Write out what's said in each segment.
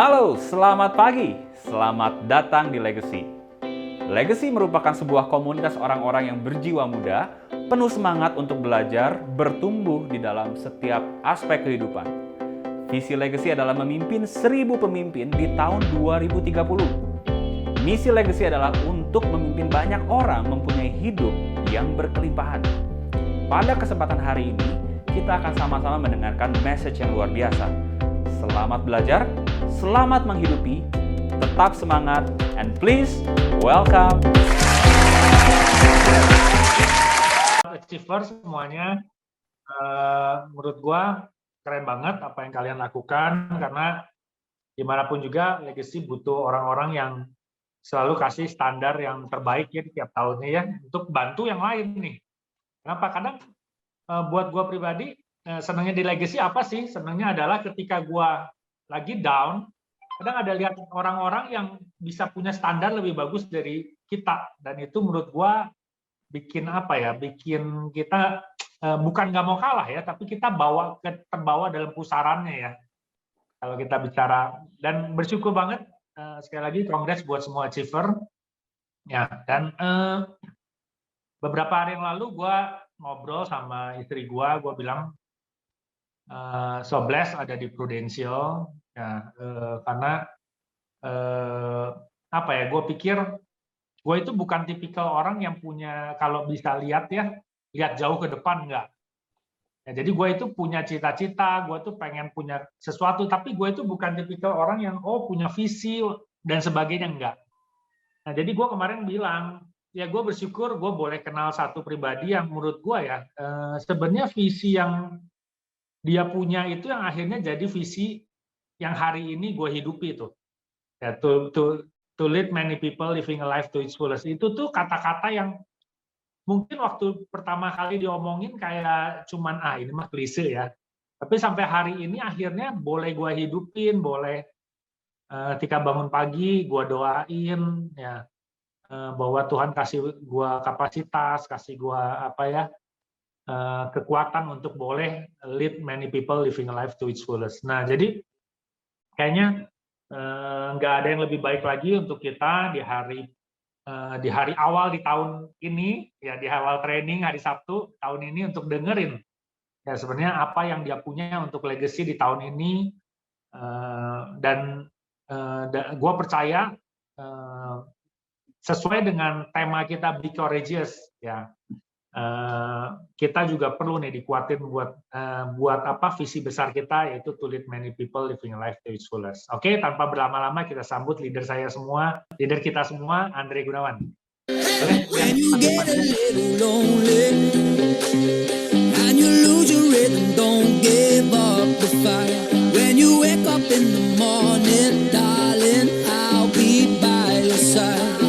Halo, selamat pagi. Selamat datang di Legacy. Legacy merupakan sebuah komunitas orang-orang yang berjiwa muda, penuh semangat untuk belajar, bertumbuh di dalam setiap aspek kehidupan. Visi Legacy adalah memimpin 1000 pemimpin di tahun 2030. Misi Legacy adalah untuk memimpin banyak orang mempunyai hidup yang berkelimpahan. Pada kesempatan hari ini, kita akan sama-sama mendengarkan message yang luar biasa. Selamat belajar, selamat menghidupi, tetap semangat, and please welcome. Achiever semuanya, menurut gua keren banget apa yang kalian lakukan, karena gimana pun juga Legacy butuh orang-orang yang selalu kasih standar yang terbaik ya di tiap tahunnya ya, untuk bantu yang lain nih. Kenapa? Kadang buat gua pribadi, senangnya di Legacy apa sih? Senangnya adalah ketika gua lagi down, kadang ada lihat orang-orang yang bisa punya standar lebih bagus dari kita, dan itu menurut gua bikin apa ya? Bikin kita bukan nggak mau kalah ya, tapi kita terbawa dalam pusarannya ya. Kalau kita bicara, dan bersyukur banget sekali lagi kongres buat semua achiever ya. Dan beberapa hari yang lalu gua ngobrol sama istri gua bilang so blessed ada di Prudential ya, karena apa ya, gue pikir gue itu bukan tipikal orang yang punya, kalau bisa lihat jauh ke depan, enggak ya. Jadi gue itu punya cita-cita, gue tuh pengen punya sesuatu, tapi gue itu bukan tipikal orang yang punya visi dan sebagainya, enggak. Nah, jadi gue kemarin bilang ya, gue bersyukur gue boleh kenal satu pribadi yang menurut gue ya, sebenarnya visi yang dia punya itu yang akhirnya jadi visi yang hari ini gue hidupi itu. Ya, to lead many people living a life to its fullest. Itu tuh kata-kata yang mungkin waktu pertama kali diomongin kayak cuman ini mah klise ya. Tapi sampai hari ini akhirnya boleh gue hidupin, boleh ketika bangun pagi gue doain ya, bahwa Tuhan kasih gue kapasitas, kasih gue kekuatan untuk boleh lead many people living a life to its fullest. Nah, jadi kayaknya nggak ada yang lebih baik lagi untuk kita di hari awal di tahun ini ya, di awal training hari Sabtu tahun ini, untuk dengerin ya sebenarnya apa yang dia punya untuk legacy di tahun ini. Dan gue percaya sesuai dengan tema kita Be Courageous ya, kita juga perlu nih dikuatin buat visi besar kita, yaitu to lead many people living a life to its fullest. Oke, tanpa berlama-lama kita sambut leader kita semua, Andre Gunawan. When you get a little lonely and you lose your rhythm, don't give up the fight. When you wake up in the morning, darling, I'll be by your side.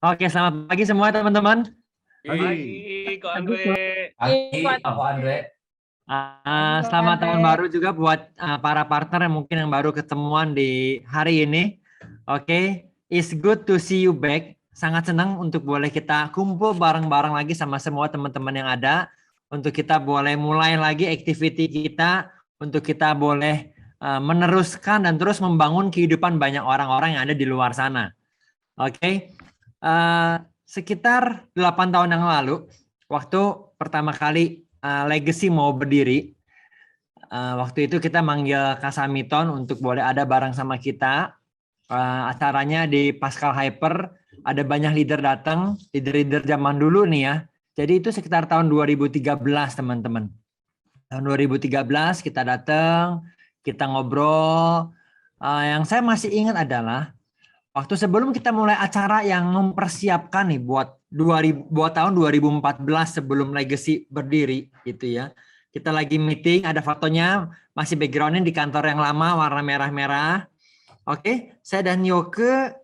Oke, selamat pagi semua teman-teman. Pagi, Ko Andre. Aku Andre. Selamat tahun baru juga buat para partner yang mungkin yang baru ketemuan di hari ini. Oke, it's good to see you back. Sangat senang untuk boleh kita kumpul bareng-bareng lagi sama semua teman-teman yang ada. Untuk kita boleh mulai lagi activity kita. Untuk kita boleh meneruskan dan terus membangun kehidupan banyak orang-orang yang ada di luar sana. Oke. Sekitar 8 tahun yang lalu, waktu pertama kali Legacy mau berdiri, waktu itu kita manggil Kak Samiton untuk boleh ada bareng sama kita. Acaranya di Pascal Hyper, ada banyak leader datang, leader-leader zaman dulu nih ya. Jadi itu sekitar tahun 2013 teman-teman. Tahun 2013 kita datang, kita ngobrol. Yang saya masih ingat adalah waktu sebelum kita mulai acara yang mempersiapkan nih buat tahun 2014 sebelum Legacy berdiri gitu ya. Kita lagi meeting, ada fotonya masih backgroundnya di kantor yang lama warna merah-merah. Oke, saya dan Yoke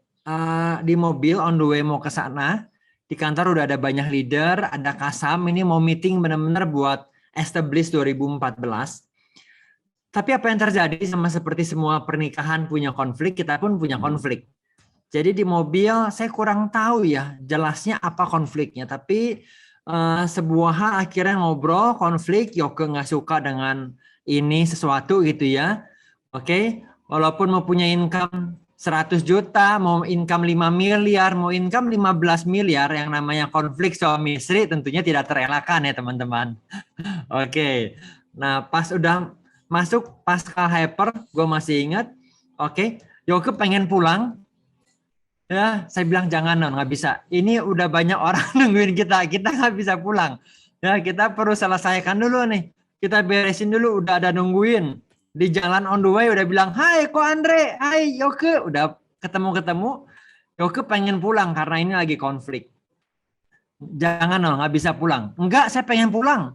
di mobil on the way mau ke sana. Di kantor udah ada banyak leader, ada Kasam, ini mau meeting benar-benar buat establish 2014. Tapi apa yang terjadi sama seperti semua pernikahan punya konflik, kita pun punya konflik. Jadi di mobil saya kurang tahu ya jelasnya apa konfliknya, tapi sebuah hal akhirnya ngobrol konflik, Yoke nggak suka dengan ini sesuatu gitu ya. Oke, walaupun mau punya income 100 juta, mau income 5 miliar, mau income 15 miliar, yang namanya konflik suami istri tentunya tidak terelakkan ya teman-teman. Oke, nah pas udah masuk Pascal Hyper, gue masih ingat, oke, Yoke pengen pulang. Ya, saya bilang jangan non, nggak bisa. Ini udah banyak orang nungguin kita nggak bisa pulang. Ya, kita perlu selesaikan dulu nih. Kita beresin dulu, udah ada nungguin. Di jalan on the way udah bilang, hai Ko Andre, hai Yoke. Udah ketemu-ketemu, Yoke pengen pulang karena ini lagi konflik. Jangan non, nggak bisa pulang. Enggak, saya pengen pulang.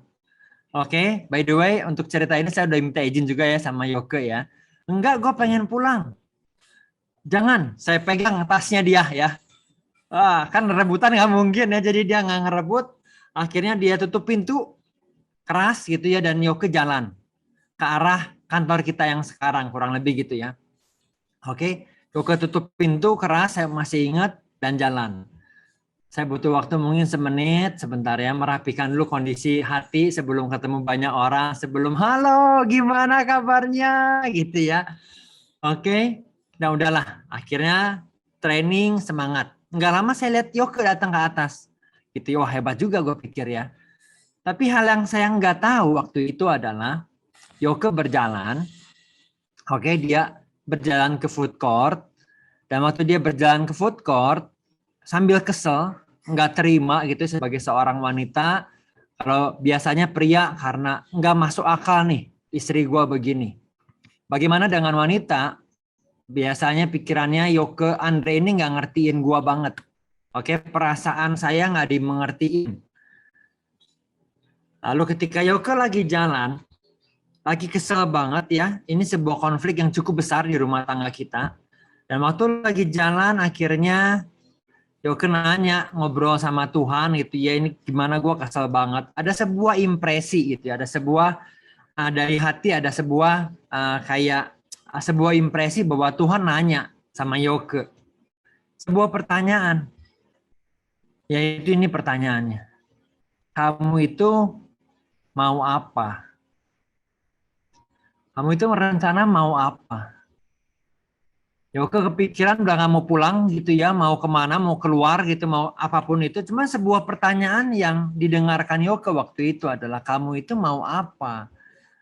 Oke, by the way, untuk cerita ini saya udah minta izin juga ya sama Yoke ya. Enggak, gue pengen pulang. Jangan, saya pegang tasnya dia ya. Kan rebutan nggak mungkin ya, jadi dia nggak ngerebut. Akhirnya dia tutup pintu keras gitu ya, dan Yoke jalan ke arah kantor kita yang sekarang, kurang lebih gitu ya. Oke, Yoke tutup pintu keras, saya masih ingat, dan jalan. Saya butuh waktu mungkin semenit, sebentar ya, merapikan dulu kondisi hati sebelum ketemu banyak orang, sebelum halo gimana kabarnya gitu ya. Oke. Nah udahlah, akhirnya training semangat. Nggak lama saya lihat Yoke datang ke atas. Gitu, wah hebat juga gue pikir ya. Tapi hal yang saya nggak tahu waktu itu adalah Yoke berjalan. Oke, dia berjalan ke food court. Dan waktu dia berjalan ke food court, sambil kesel, nggak terima gitu sebagai seorang wanita. Kalau biasanya pria karena nggak masuk akal nih, istri gue begini. Bagaimana dengan wanita? Biasanya pikirannya Yoke Andre ini nggak ngertiin gua banget. Oke, perasaan saya nggak dimengertiin. Lalu ketika Yoke lagi jalan, lagi kesel banget ya. Ini sebuah konflik yang cukup besar di rumah tangga kita. Dan waktu lagi jalan akhirnya Yoke nanya, ngobrol sama Tuhan gitu ya. Ini gimana, gua kesel banget. Ada sebuah impresi gitu ya. Ada sebuah dari hati, ada sebuah kayak sebuah impresi bahwa Tuhan nanya sama Yoke sebuah pertanyaan, yaitu ini pertanyaannya, kamu itu mau apa? Kamu itu merencana mau apa? Yoke kepikiran udah nggak mau pulang gitu ya, mau kemana, mau keluar gitu, mau apapun itu. Cuma sebuah pertanyaan yang didengarkan Yoke waktu itu adalah, kamu itu mau apa?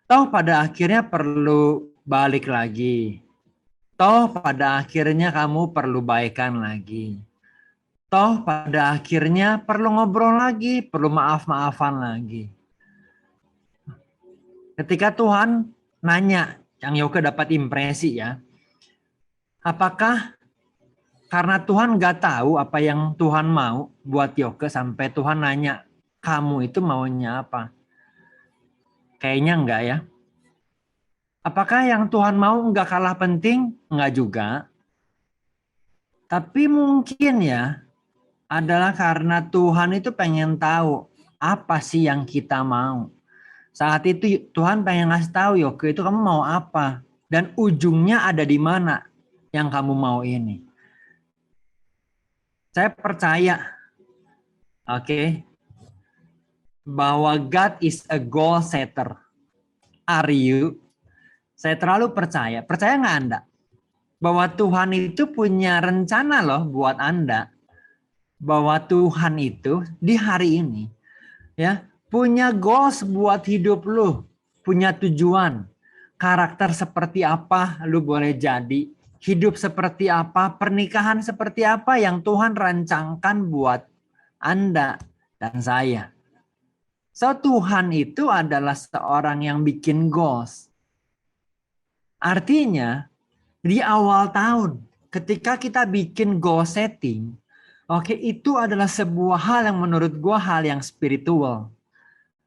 Toh pada akhirnya perlu balik lagi. Toh pada akhirnya kamu perlu baikan lagi. Toh pada akhirnya perlu ngobrol lagi, perlu maaf-maafan lagi. Ketika Tuhan nanya, yang Yoke dapat impresi ya, apakah karena Tuhan gak tahu apa yang Tuhan mau buat Yoke sampai Tuhan nanya, kamu itu maunya apa? Kayaknya enggak ya. Apakah yang Tuhan mau enggak kalah penting? Enggak juga. Tapi mungkin ya, adalah karena Tuhan itu pengen tahu apa sih yang kita mau. Saat itu Tuhan pengen ngasih tahu, Yoke, itu kamu mau apa? Dan ujungnya ada di mana yang kamu mau ini. Saya percaya, oke, bahwa God is a goal setter. Are you? Saya terlalu percaya nggak Anda? Bahwa Tuhan itu punya rencana loh buat Anda. Bahwa Tuhan itu di hari ini ya punya goals buat hidup lu, punya tujuan, karakter seperti apa lu boleh jadi, hidup seperti apa, pernikahan seperti apa yang Tuhan rancangkan buat Anda dan saya. So Tuhan itu adalah seorang yang bikin goals. Artinya di awal tahun ketika kita bikin goal setting, oke, itu adalah sebuah hal yang menurut gua hal yang spiritual.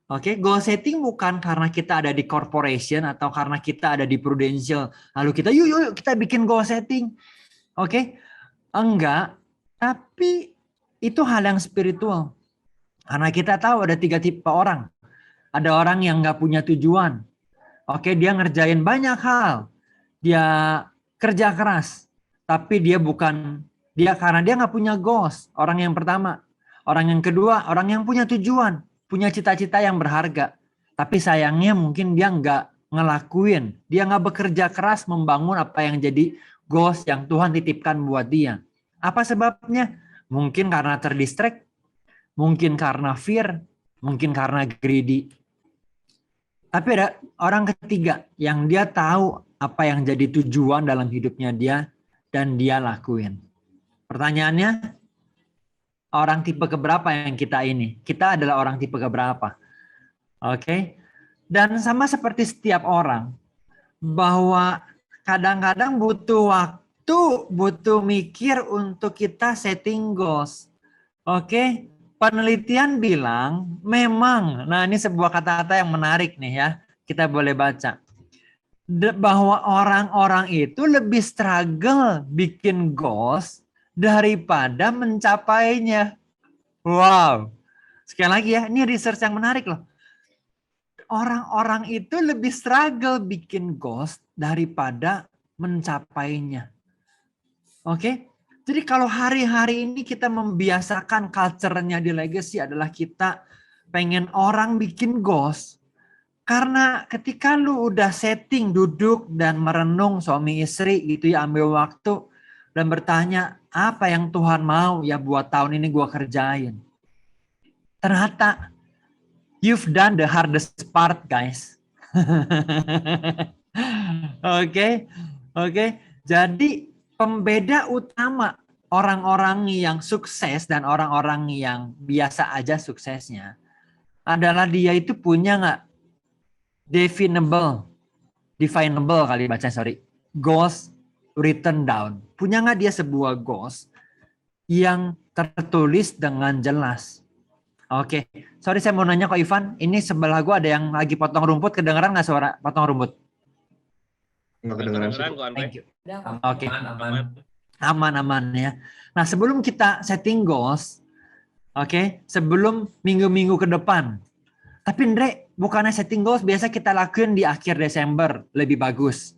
Oke, goal setting bukan karena kita ada di corporation atau karena kita ada di Prudential. Lalu kita yuk kita bikin goal setting. Oke, enggak. Tapi itu hal yang spiritual. Karena kita tahu ada 3 tipe orang. Ada orang yang nggak punya tujuan. Oke, dia ngerjain banyak hal. Dia kerja keras. Tapi karena dia nggak punya goals. Orang yang pertama. Orang yang kedua, orang yang punya tujuan. Punya cita-cita yang berharga. Tapi sayangnya mungkin dia nggak ngelakuin. Dia nggak bekerja keras membangun apa yang jadi goals yang Tuhan titipkan buat dia. Apa sebabnya? Mungkin karena terdistract. Mungkin karena fear. Mungkin karena greedy. Tapi ada orang ketiga yang dia tahu apa yang jadi tujuan dalam hidupnya dia. Dan dia lakuin. Pertanyaannya, orang tipe keberapa yang kita ini? Kita adalah orang tipe keberapa? Oke. Dan sama seperti setiap orang, bahwa kadang-kadang butuh waktu, butuh mikir untuk kita setting goals. Oke. Penelitian bilang memang, nah ini sebuah kata-kata yang menarik nih ya, kita boleh baca. Bahwa orang-orang itu lebih struggle bikin goals daripada mencapainya. Wow. Sekali lagi ya, ini research yang menarik loh. Orang-orang itu lebih struggle bikin goals daripada mencapainya. Oke? Jadi kalau hari-hari ini kita membiasakan culture-nya di Legacy adalah kita pengen orang bikin goals. Karena ketika lu udah setting, duduk dan merenung suami istri gitu ya, ambil waktu dan bertanya apa yang Tuhan mau ya buat tahun ini gua kerjain. Ternyata you've done the hardest part, guys. Oke. Jadi pembeda utama orang-orang yang sukses dan orang-orang yang biasa aja suksesnya adalah dia itu punya nggak definable goals written down. Punya nggak dia sebuah goals yang tertulis dengan jelas? Oke, sorry saya mau nanya kok Ivan, ini sebelah gua ada yang lagi potong rumput, kedengeran nggak suara potong rumput? Nggak kedengeran sih. Thank you. Oke, aman ya. Nah sebelum kita setting goals, oke, sebelum minggu-minggu ke depan. Tapi Andre, bukannya setting goals biasa kita lakuin di akhir Desember, lebih bagus.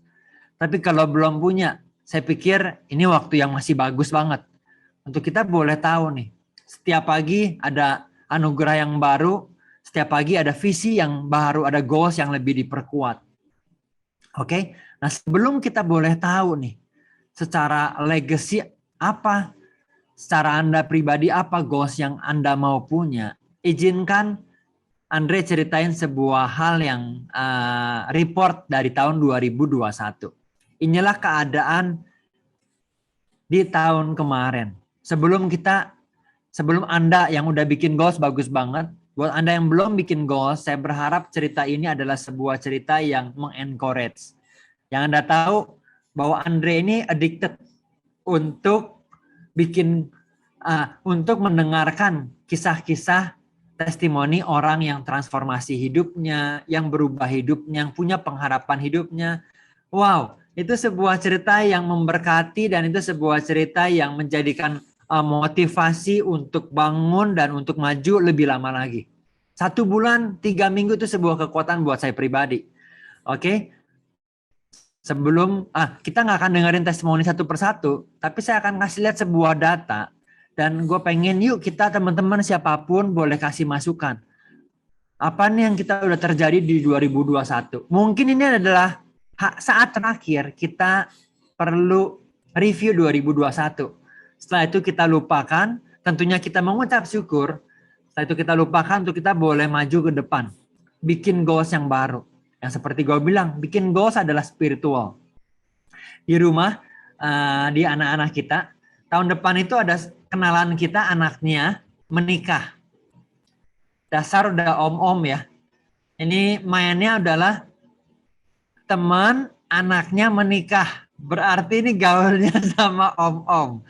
Tapi kalau belum punya, saya pikir ini waktu yang masih bagus banget. Untuk kita boleh tahu nih, setiap pagi ada anugerah yang baru, setiap pagi ada visi yang baru, ada goals yang lebih diperkuat. Oke, nah sebelum kita boleh tahu nih, secara legacy apa, secara Anda pribadi apa goals yang Anda mau punya, izinkan Andre ceritain sebuah hal yang report dari tahun 2021. Inilah keadaan di tahun kemarin. Sebelum Anda yang udah bikin goals bagus banget. Buat Anda yang belum bikin goals, saya berharap cerita ini adalah sebuah cerita yang mengencourage. Yang Anda tahu bahwa Andre ini addicted untuk mendengarkan kisah-kisah testimoni orang yang transformasi hidupnya, yang berubah hidupnya, yang punya pengharapan hidupnya. Wow, itu sebuah cerita yang memberkati dan itu sebuah cerita yang menjadikan motivasi untuk bangun dan untuk maju lebih lama lagi. 1 bulan, 3 minggu itu sebuah kekuatan buat saya pribadi. Oke? Sebelum, kita nggak akan dengerin testimoni satu persatu, tapi saya akan kasih lihat sebuah data. Dan gue pengen yuk kita teman-teman siapapun boleh kasih masukan. Apa nih yang kita udah terjadi di 2021? Mungkin ini adalah saat terakhir kita perlu review 2021. Setelah itu kita lupakan, tentunya kita mengucap syukur. Setelah itu kita lupakan untuk kita boleh maju ke depan. Bikin goals yang baru. Yang seperti gue bilang, bikin goals adalah spiritual. Di rumah, di anak-anak kita, tahun depan itu ada kenalan kita anaknya menikah. Dasar udah om-om ya. Ini mainnya adalah teman anaknya menikah. Berarti ini gaulnya sama om-om.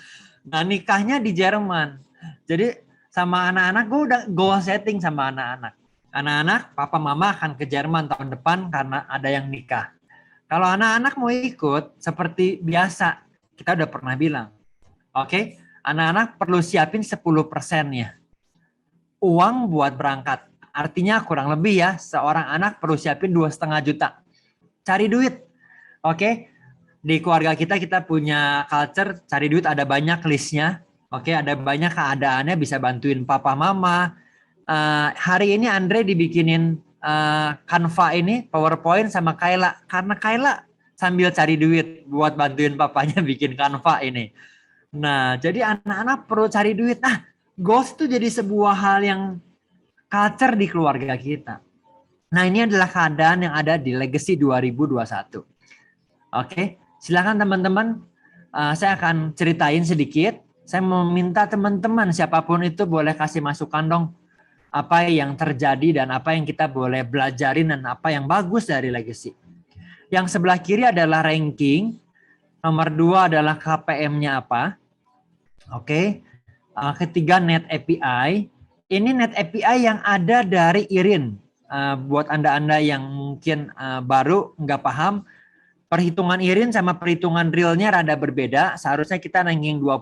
Nah nikahnya di Jerman. Jadi sama anak-anak gue udah goal setting sama anak-anak. Anak-anak papa mama akan ke Jerman tahun depan karena ada yang nikah. Kalau anak-anak mau ikut seperti biasa, kita udah pernah bilang. Oke, anak-anak perlu siapin 10%-nya. Uang buat berangkat. Artinya kurang lebih ya, seorang anak perlu siapin 2,5 juta. Cari duit. Oke. Di keluarga kita punya culture cari duit, ada banyak listnya. Oke, ada banyak keadaannya bisa bantuin papa mama. Hari ini Andre dibikinin Canva ini PowerPoint sama Kayla, karena Kayla sambil cari duit buat bantuin papanya bikin Canva ini. Nah, jadi anak-anak perlu cari duit. Nah, goals itu jadi sebuah hal yang culture di keluarga kita. Nah, ini adalah keadaan yang ada di Legacy 2021. Oke, silakan teman-teman. Saya akan ceritain sedikit. Saya meminta teman-teman siapapun itu boleh kasih masukan dong. Apa yang terjadi dan apa yang kita boleh belajarin dan apa yang bagus dari Legacy. Yang sebelah kiri adalah ranking. Nomor 2 adalah KPM-nya apa. Oke. Ketiga Net API. Ini Net API yang ada dari IRIN. Buat Anda-Anda yang mungkin baru nggak paham, perhitungan IRIN sama perhitungan realnya rada berbeda. Seharusnya kita ranking 20,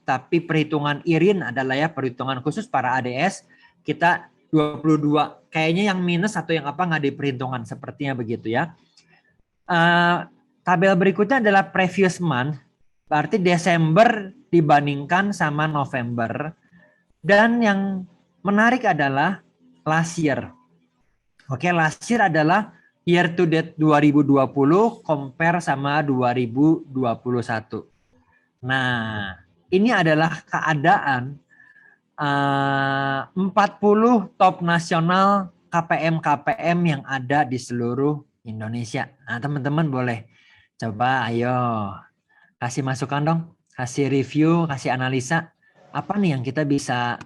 tapi perhitungan IRIN adalah ya perhitungan khusus para ADS. Kita 22. Kayaknya yang minus atau yang apa nggak diperhitungkan, sepertinya begitu ya. Tabel berikutnya adalah previous month. Berarti Desember dibandingkan sama November. Dan yang menarik adalah last year. Oke, last year adalah year to date 2020 compare sama 2021. Nah, ini adalah keadaan 40 top nasional KPM yang ada di seluruh Indonesia. Nah, teman-teman boleh coba ayo kasih masukan dong, kasih review, kasih analisa. Apa nih yang kita bisa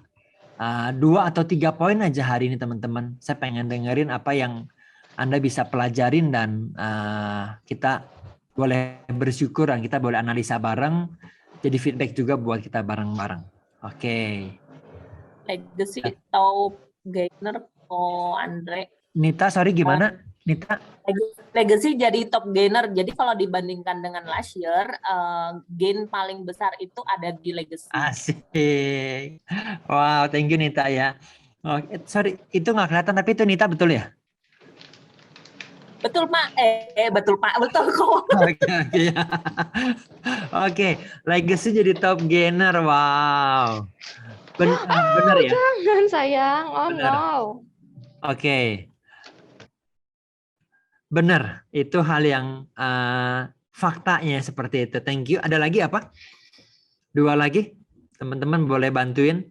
2 atau 3 poin aja hari ini teman-teman. Saya pengen dengerin apa yang Anda bisa pelajarin dan kita boleh bersyukur dan kita boleh analisa bareng. Jadi feedback juga buat kita bareng-bareng. Oke. Legacy top gainer Andre. Nita, sorry gimana? Nita? Legacy jadi top gainer. Jadi kalau dibandingkan dengan last year, gain paling besar itu ada di Legacy. Asik. Wow, thank you Nita ya. Oke, sorry, itu nggak kelihatan tapi itu Nita betul ya? Betul Pak. Betul Pak. Betul kok. Oke. Oke, Legacy jadi top gainer. Wow. Benar ya? Jangan sayang. Oh Benar. no. Oke. Benar, itu hal yang faktanya seperti itu. Thank you. Ada lagi apa? 2 lagi? Teman-teman boleh bantuin.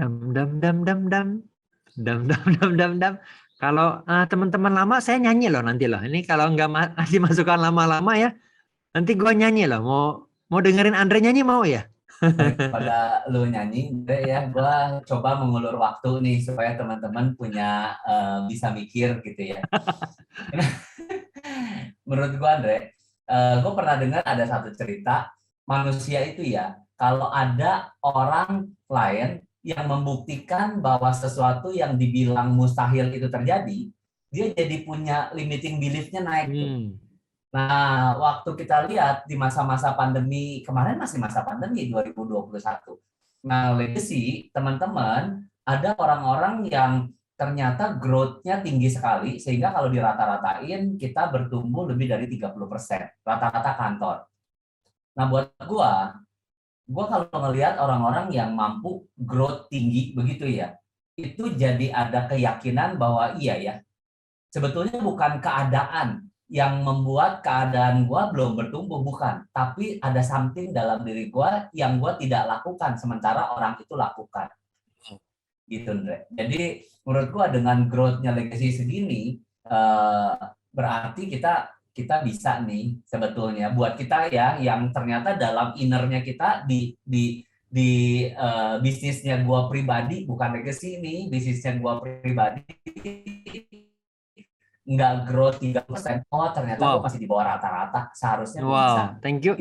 Dam. Kalau teman-teman lama saya nyanyi loh nanti loh. Ini kalau nggak kasih masukan lama-lama ya, nanti gue nyanyi loh. Mau dengerin Andre nyanyi mau ya? Pada lu nyanyi, ya gue coba mengulur waktu nih supaya teman-teman punya bisa mikir gitu ya. Menurut gue Andre, gue pernah dengar ada satu cerita manusia itu ya, kalau ada orang lain yang membuktikan bahwa sesuatu yang dibilang mustahil itu terjadi, dia jadi punya limiting belief-nya naik tuh. Nah, waktu kita lihat di masa-masa pandemi, kemarin masih masa pandemi 2021. Nah, legacy, teman-teman, ada orang-orang yang ternyata growth-nya tinggi sekali, sehingga kalau dirata-ratain, kita bertumbuh lebih dari 30%, rata-rata kantor. Nah, buat gua kalau ngelihat orang-orang yang mampu growth tinggi begitu ya, itu jadi ada keyakinan bahwa iya ya, sebetulnya bukan keadaan yang membuat keadaan gue belum bertumbuh, bukan. Tapi ada something dalam diri gue yang gue tidak lakukan, sementara orang itu lakukan. Gitu, Andre. Jadi menurut gue dengan growth-nya legacy segini, berarti kita bisa nih sebetulnya. Buat kita ya, yang ternyata dalam inner-nya kita di bisnisnya gue pribadi, bukan legacy ini, bisnisnya gue pribadi, nggak growth 3%, oh ternyata gue masih di bawah rata-rata, seharusnya bisa. Thank you.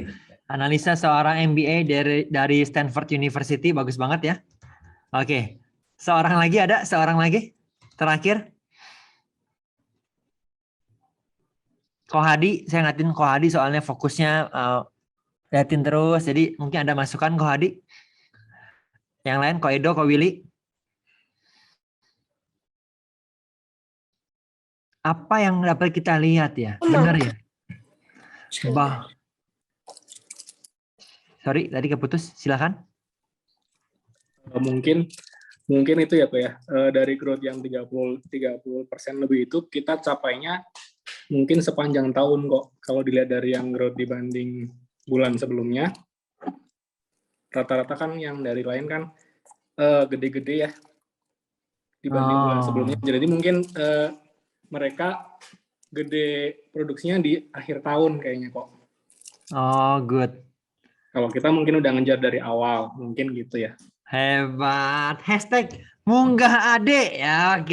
Analisa seorang MBA dari Stanford University, bagus banget ya. Oke, seorang lagi, terakhir. Kohadi, saya ngatin Kohadi soalnya fokusnya liatin terus, jadi mungkin ada masukan Kohadi. Yang lain, Ko Edo, Ko Willy. Apa yang dapat kita lihat ya? Benar ya? Sorry, tadi keputus. Silakan. Mungkin itu ya, Pak ya. Dari growth yang 30% lebih itu kita capainya mungkin sepanjang tahun kok. Kalau dilihat dari yang growth dibanding bulan sebelumnya, rata-rata kan yang dari lain kan gede-gede ya dibanding bulan sebelumnya. Jadi mungkin mereka gede produksinya di akhir tahun kayaknya kok. Oh, good. Kalau kita mungkin udah ngejar dari awal, mungkin gitu ya. Hebat. Hashtag munggah adek ya.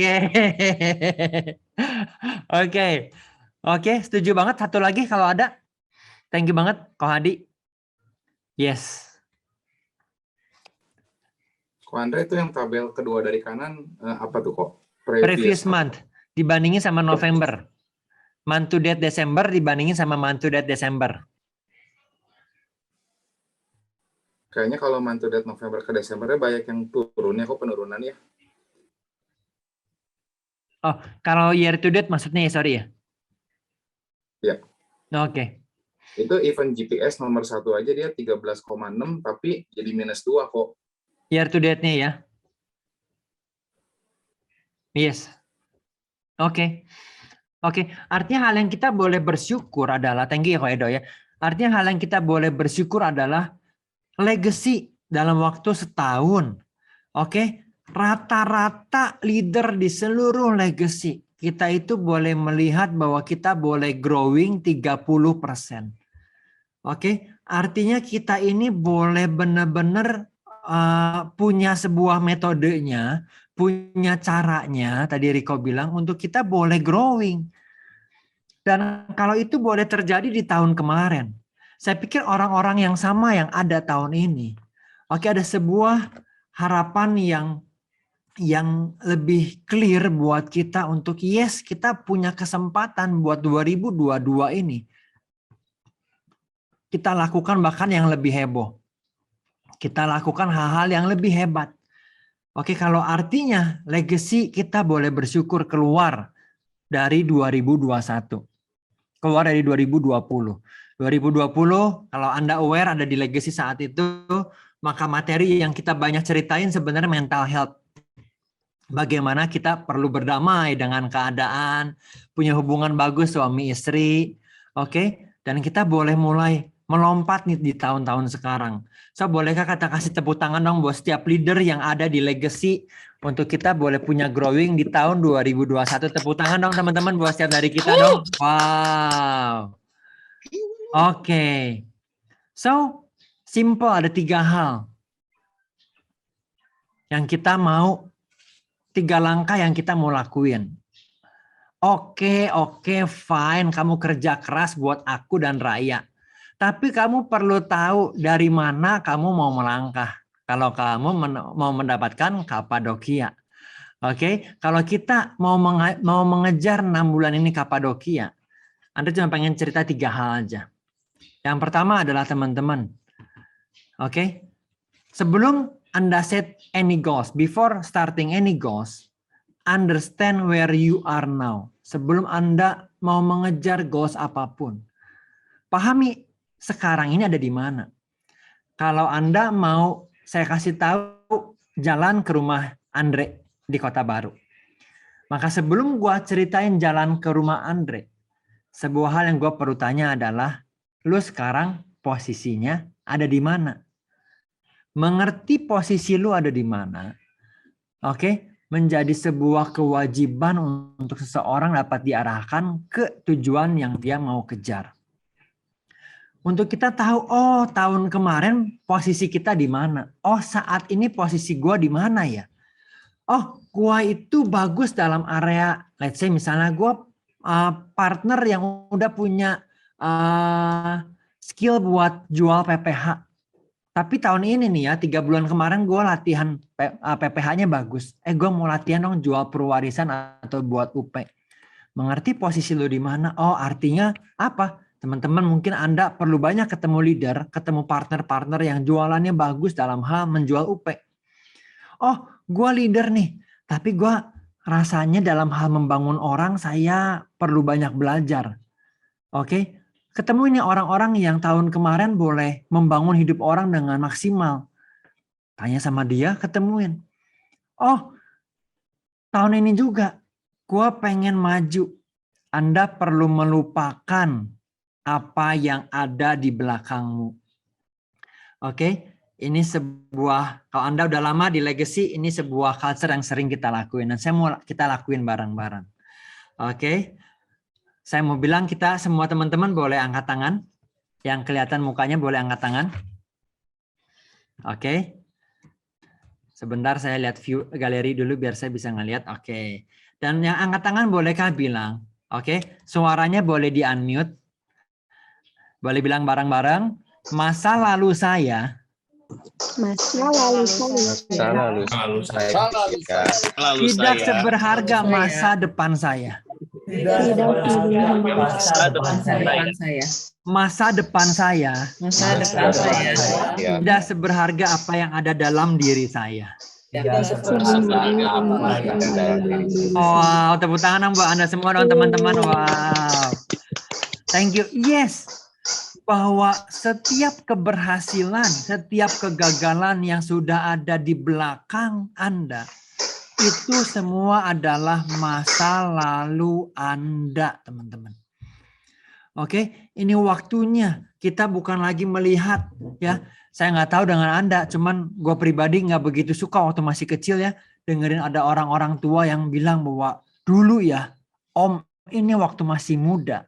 Oke, setuju banget. Satu lagi kalau ada. Thank you banget, Ko Hadi. Yes. Ko Andre itu yang tabel kedua dari kanan apa tuh kok? Previous month dibandingin sama November. Month to date Desember dibandingin sama month to date Desember. Kayaknya kalau month to date November ke Desembernya banyak yang turunnya, kok penurunan ya? Oh, kalau year to date maksudnya ya, sorry ya? Ya. Oke. Itu event GPS nomor 1 aja dia 13,6 tapi jadi -2 kok. Year to date-nya ya? Yes. Oke. Artinya hal yang kita boleh bersyukur adalah, thank you ya Ko Edo ya. Artinya hal yang kita boleh bersyukur adalah legacy dalam waktu setahun. Oke. Rata-rata leader di seluruh legacy. Kita itu boleh melihat bahwa kita boleh growing 30%. Oke. Artinya kita ini boleh benar-benar punya sebuah metodenya, punya caranya, tadi Riko bilang, untuk kita boleh growing. Dan kalau itu boleh terjadi di tahun kemarin, saya pikir orang-orang yang sama yang ada tahun ini, oke, ada sebuah harapan yang lebih clear buat kita untuk yes, kita punya kesempatan buat 2022 ini. Kita lakukan bahkan yang lebih heboh. Kita lakukan hal-hal yang lebih hebat. Oke, kalau artinya legacy kita boleh bersyukur keluar dari 2021. Keluar dari 2020. 2020 kalau Anda aware ada di legacy saat itu, maka materi yang kita banyak ceritain sebenarnya mental health. Bagaimana kita perlu berdamai dengan keadaan, punya hubungan bagus suami istri. Oke, dan kita boleh mulai melompat nih di tahun-tahun sekarang. So, bolehkah kita kasih tepuk tangan dong buat setiap leader yang ada di legacy untuk kita boleh punya growing di tahun 2021. Tepuk tangan dong teman-teman buat setiap dari kita dong. Wow. Oke. So, simple, ada 3 hal yang kita mau, 3 langkah yang kita mau lakuin. Oke, fine. Kamu kerja keras buat aku dan Raya. Tapi kamu perlu tahu dari mana kamu mau melangkah. kalau kamu mau mendapatkan Kapadokia. Oke, kalau kita mau mengejar 6 bulan ini Kapadokia, Anda cuma pengen cerita 3 hal aja. Yang pertama adalah teman-teman. Oke, sebelum Anda set any goals, before starting any goals, understand where you are now. Sebelum Anda mau mengejar goals apapun, pahami sekarang ini ada di mana. Kalau Anda mau, saya kasih tahu jalan ke rumah Andre di Kota Baru. Maka sebelum gua ceritain jalan ke rumah Andre, sebuah hal yang gua perlu tanya adalah, lu sekarang posisinya ada di mana? Mengerti posisi lu ada di mana, oke, menjadi sebuah kewajiban untuk seseorang dapat diarahkan ke tujuan yang dia mau kejar. Untuk kita tahu, oh tahun kemarin posisi kita di mana? Oh saat ini posisi gua di mana ya? Oh gua itu bagus dalam area, let's say misalnya gua partner yang udah punya skill buat jual PPH. Tapi tahun ini nih ya, 3 bulan kemarin gue latihan PPH-nya bagus. Gue mau latihan dong jual perwarisan atau buat UP. Mengerti posisi lo di mana? Oh artinya apa? Teman-teman mungkin Anda perlu banyak ketemu leader, ketemu partner-partner yang jualannya bagus dalam hal menjual UP. Oh gue leader nih, tapi gue rasanya dalam hal membangun orang saya perlu banyak belajar. Oke? Ketemu ini orang-orang yang tahun kemarin boleh membangun hidup orang dengan maksimal. Tanya sama dia, ketemuin. Oh, tahun ini juga gue pengen maju. Anda perlu melupakan apa yang ada di belakangmu. Oke, ini sebuah, kalau Anda udah lama di Legacy, ini sebuah culture yang sering kita lakuin. Dan saya mau kita lakuin bareng-bareng. Oke. Saya mau bilang kita semua teman-teman boleh angkat tangan. Yang kelihatan mukanya boleh angkat tangan. Oke. Sebentar saya lihat view galeri dulu biar saya bisa ngelihat. Oke. Dan yang angkat tangan bolehkah bilang? Oke. Suaranya boleh di-unmute. Boleh bilang bareng-bareng. Masa lalu saya. Tidak seberharga masa depan saya. Masa depan saya tidak seberharga apa yang ada dalam diri saya. Wow, tepuk tangan buat Anda semua dong teman-teman. Wow, thank you. Yes, bahwa setiap keberhasilan, setiap kegagalan yang sudah ada di belakang Anda, itu semua adalah masa lalu Anda, teman-teman. Oke, ini waktunya kita bukan lagi melihat, ya. Saya nggak tahu dengan Anda, cuman gue pribadi nggak begitu suka waktu masih kecil ya, dengerin ada orang-orang tua yang bilang bahwa dulu ya, Om ini waktu masih muda.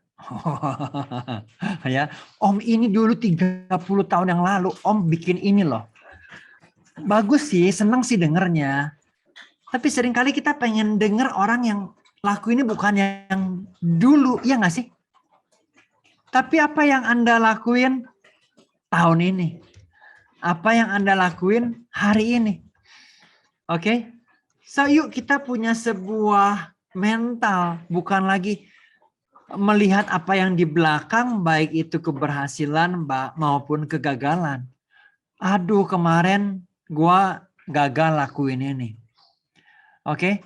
Ya, Om ini dulu 30 tahun yang lalu, Om bikin ini loh. Bagus sih, senang sih dengernya. Tapi seringkali kita pengen denger orang yang laku ini bukan yang dulu, ya nggak sih? Tapi apa yang Anda lakuin tahun ini? Apa yang Anda lakuin hari ini? Oke? So yuk kita punya sebuah mental, bukan lagi melihat apa yang di belakang, baik itu keberhasilan maupun kegagalan. Aduh kemarin gua gagal lakuin ini. Oke,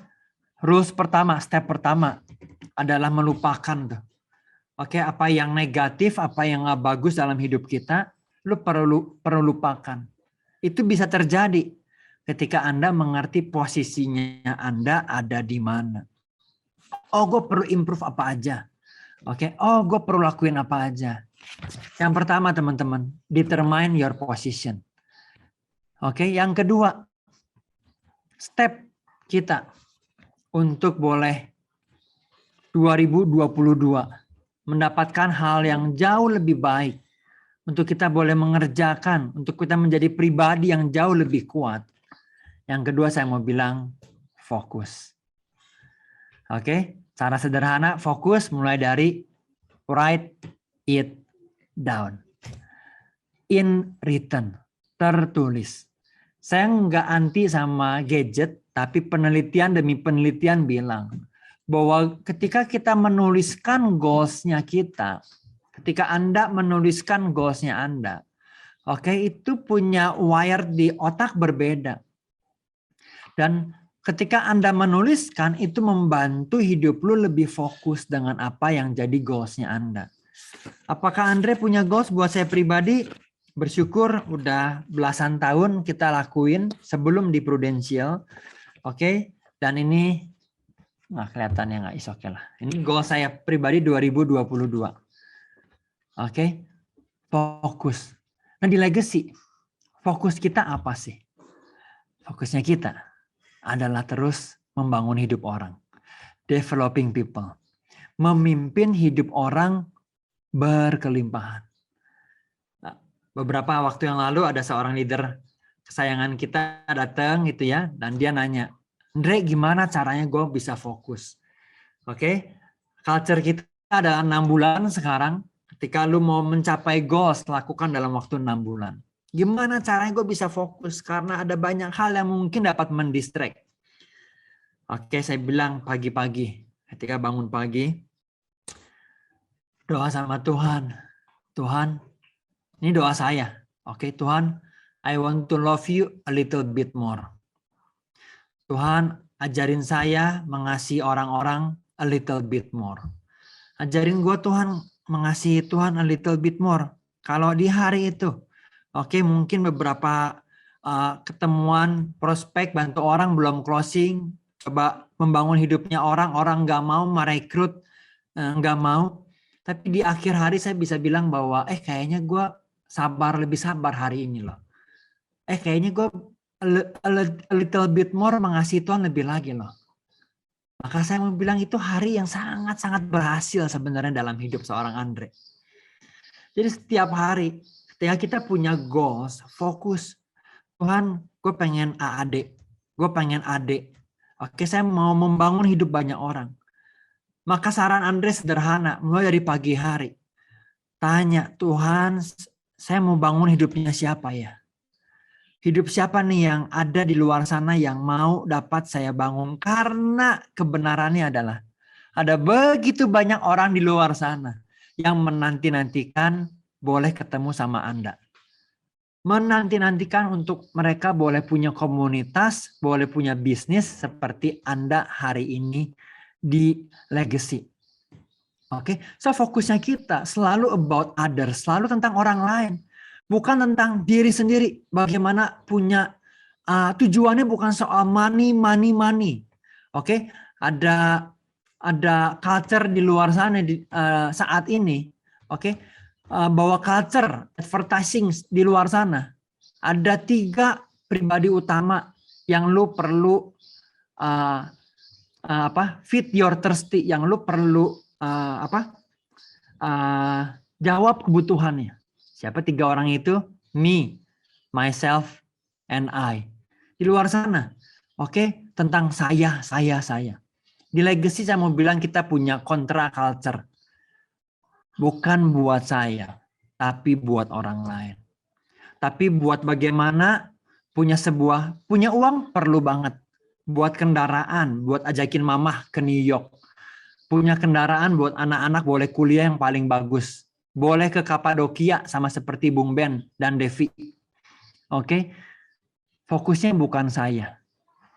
rules pertama, step pertama adalah melupakan tuh. Oke, apa yang negatif, apa yang nggak bagus dalam hidup kita, lu perlu lupakan. Itu bisa terjadi ketika Anda mengerti posisinya Anda ada di mana. Oh, gue perlu improve apa aja. Oke, oh gue perlu lakuin apa aja. Yang pertama teman-teman, determine your position. Oke, yang kedua, step kita untuk boleh 2022 mendapatkan hal yang jauh lebih baik, untuk kita boleh mengerjakan, untuk kita menjadi pribadi yang jauh lebih kuat. Yang kedua saya mau bilang fokus. Oke, cara sederhana fokus mulai dari write it down. In written, tertulis. Saya nggak anti sama gadget, tapi penelitian demi penelitian bilang bahwa ketika kita menuliskan goals-nya kita, ketika Anda menuliskan goals-nya Anda, oke, itu punya wire di otak berbeda. Dan ketika Anda menuliskan, itu membantu hidup lu lebih fokus dengan apa yang jadi goals-nya Anda. Apakah Andre punya goals buat saya pribadi? Bersyukur udah belasan tahun kita lakuin sebelum di Prudential. Oke, dan ini kelihatannya nggak oke lah. Ini goal saya pribadi 2022. Oke, fokus. Nah di legacy, fokus kita apa sih? Fokusnya kita adalah terus membangun hidup orang. Developing people. Memimpin hidup orang berkelimpahan. Nah, beberapa waktu yang lalu ada seorang leader kesayangan kita datang gitu ya, dan dia nanya, Andre gimana caranya gue bisa fokus? Oke, culture kita ada 6 bulan sekarang. Ketika lu mau mencapai goals, lakukan dalam waktu 6 bulan. Gimana caranya gue bisa fokus? Karena ada banyak hal yang mungkin dapat mendistract. Oke, saya bilang pagi-pagi, ketika bangun pagi, doa sama Tuhan. Tuhan, ini doa saya. Oke, Tuhan, I want to love you a little bit more. Tuhan, ajarin saya mengasihi orang-orang a little bit more. Ajarin gue Tuhan, mengasihi Tuhan a little bit more. Kalau di hari itu, oke, mungkin beberapa ketemuan prospek bantu orang belum closing, coba membangun hidupnya orang nggak mau merekrut, nggak mau. Tapi di akhir hari saya bisa bilang bahwa kayaknya gue lebih sabar hari ini loh. Kayaknya gue a little bit more mengasihi Tuhan lebih lagi loh. Maka saya mau bilang itu hari yang sangat-sangat berhasil sebenarnya dalam hidup seorang Andre. Jadi setiap hari ketika kita punya goals, fokus. Tuhan, gue pengen AAD, gue pengen AD. Oke, saya mau membangun hidup banyak orang. Maka saran Andre sederhana, mulai dari pagi hari. Tanya, Tuhan, saya mau bangun hidupnya siapa ya? Hidup siapa nih yang ada di luar sana yang mau dapat saya bangun? Karena kebenarannya adalah ada begitu banyak orang di luar sana yang menanti-nantikan boleh ketemu sama Anda. Menanti-nantikan untuk mereka boleh punya komunitas, boleh punya bisnis seperti Anda hari ini di legacy. Oke, so fokusnya kita selalu about others, selalu tentang orang lain. Bukan tentang diri sendiri. Bagaimana punya tujuannya bukan soal money. Oke, ada culture di luar sana saat ini. Oke, bahwa culture advertising di luar sana. Ada 3 pribadi utama yang lu perlu feed your thirsty, yang lu perlu jawab kebutuhannya. Siapa 3 orang itu? Me, myself, and I. Di luar sana, oke, tentang saya. Di legacy saya mau bilang kita punya kontra culture. Bukan buat saya, tapi buat orang lain. Tapi buat bagaimana punya uang perlu banget. Buat kendaraan, buat ajakin mamah ke New York. Punya kendaraan buat anak-anak boleh kuliah yang paling bagus. Boleh ke Kapadokia sama seperti Bung Ben dan Devi. Oke. Fokusnya bukan saya.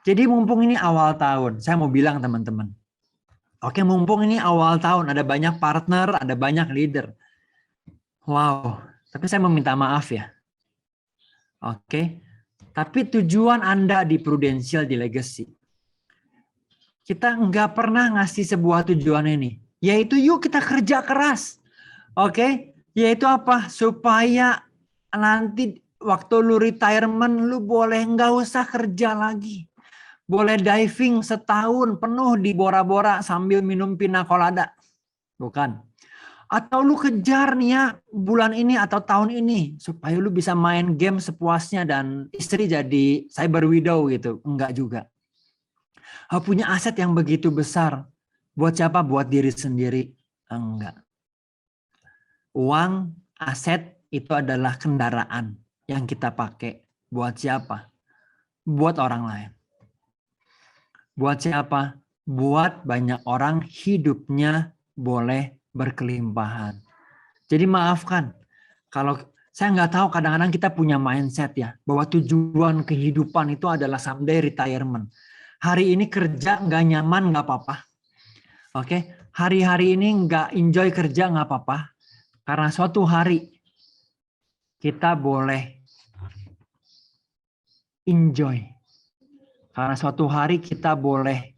Jadi mumpung ini awal tahun, saya mau bilang teman-teman. Oke, mumpung ini awal tahun, ada banyak partner, ada banyak leader. Wow, tapi saya meminta maaf ya. Oke. Tapi tujuan Anda di Prudential, di Legacy, kita nggak pernah ngasih sebuah tujuan ini. Yaitu yuk kita kerja keras. Oke, yaitu apa? Supaya nanti waktu lu retirement lu boleh nggak usah kerja lagi. Boleh diving setahun penuh di Bora-Bora sambil minum pina colada. Bukan. Atau lu kejar nih ya bulan ini atau tahun ini supaya lu bisa main game sepuasnya dan istri jadi cyber widow gitu. Enggak juga. Punya aset yang begitu besar. Buat siapa? Buat diri sendiri. Enggak. Uang, aset itu adalah kendaraan yang kita pakai. Buat siapa? buat orang lain. Buat siapa? Buat banyak orang hidupnya boleh berkelimpahan. Jadi maafkan, kalau saya nggak tahu, kadang-kadang kita punya mindset ya, bahwa tujuan kehidupan itu adalah someday retirement. Hari ini kerja nggak nyaman nggak apa-apa. Oke, hari-hari ini nggak enjoy kerja nggak apa-apa. Karena suatu hari kita boleh enjoy. Karena suatu hari kita boleh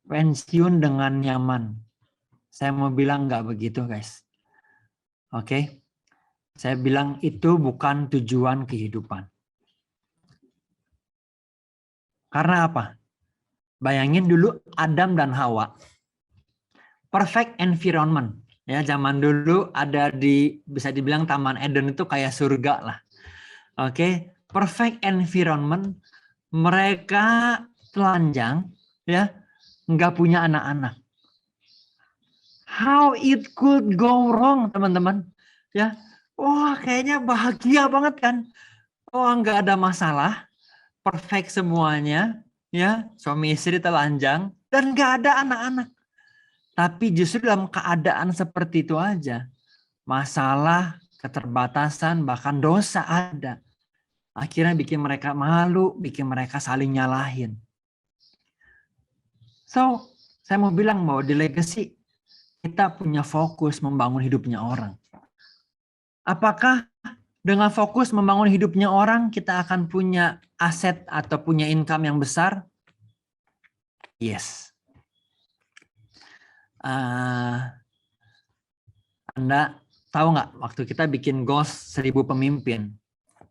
pensiun dengan nyaman. Saya mau bilang nggak begitu, guys. Oke, saya bilang itu bukan tujuan kehidupan. Karena apa? Bayangin dulu Adam dan Hawa. Perfect environment. Ya, zaman dulu ada di, bisa dibilang Taman Eden itu kayak surga lah. Oke, perfect environment. Mereka telanjang, ya, nggak punya anak-anak. How it could go wrong, teman-teman? Ya, wah kayaknya bahagia banget kan? Oh, nggak ada masalah, perfect semuanya, ya, suami istri telanjang dan nggak ada anak-anak. Tapi justru dalam keadaan seperti itu aja, masalah, keterbatasan, bahkan dosa ada. Akhirnya bikin mereka malu, bikin mereka saling nyalahin. So, saya mau bilang bahwa di Legacy, kita punya fokus membangun hidupnya orang. Apakah dengan fokus membangun hidupnya orang, kita akan punya aset atau punya income yang besar? Yes. Anda tahu nggak, waktu kita bikin goals 1000 pemimpin,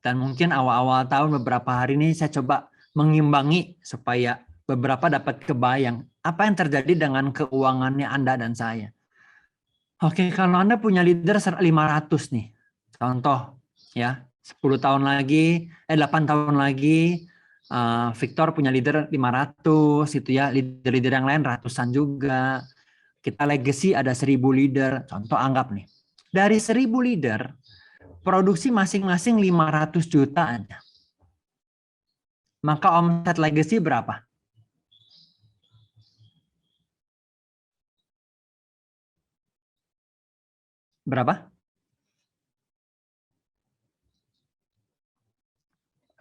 dan mungkin awal-awal tahun beberapa hari ini saya coba mengimbangi supaya beberapa dapat kebayang apa yang terjadi dengan keuangannya Anda dan saya. Oke, kalau Anda punya leader 500 nih, contoh ya, 10 tahun lagi, 8 tahun lagi, Victor punya leader 500, itu ya, leader-leader yang lain ratusan juga. Kita Legacy ada 1000 leader, contoh anggap nih, dari 1000 leader, produksi masing-masing 500 juta aja. Maka omset Legacy berapa? Berapa?